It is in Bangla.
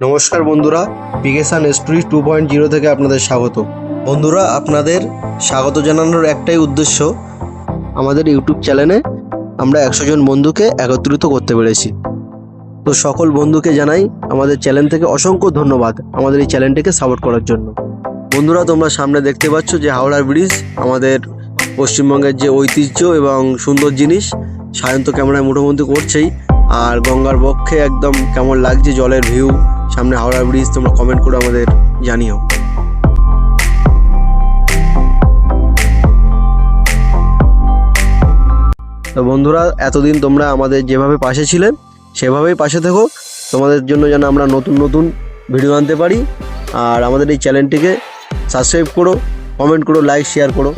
নমস্কার বন্ধুরা, পিকেসান স্টোরি 2.0 থেকে আপনাদের স্বাগত। বন্ধুরা, আপনাদের স্বাগত জানানোর একটাই উদ্দেশ্য, আমাদের ইউটিউব চ্যানেলে আমরা 100 জন বন্ধুকে একত্রিত করতে পেরেছি। তো সকল বন্ধুকে জানাই আমাদের চ্যানেল থেকে অসংখ্য ধন্যবাদ আমাদের এই চ্যানেলটিকে সাপোর্ট করার জন্য। বন্ধুরা, তোমরা সামনে দেখতে পাচ্ছ যে হাওড়া ব্রিজ, আমাদের পশ্চিমবঙ্গের যে ঐতিহ্য এবং সুন্দর জিনিস সায়ন্ত ক্যামেরায় মুঠোমুঠি করছেই। আর গঙ্গার বক্ষে একদম কেমন লাগছে জলের ভিউ, সামনে হাওড়া ব্রিজ, তোমরা কমেন্ট করে আমাদের জানিও। তো বন্ধুরা, এতদিন তোমরা আমাদের যেভাবে পাশে ছিলেন সেভাবেই পাশে থেকো। তোমাদের জন্য যেন আমরা নতুন নতুন ভিডিও আনতে পারি। আর আমাদের এই চ্যানেলটিকে সাবস্ক্রাইব করো, কমেন্ট করো, লাইক শেয়ার করো।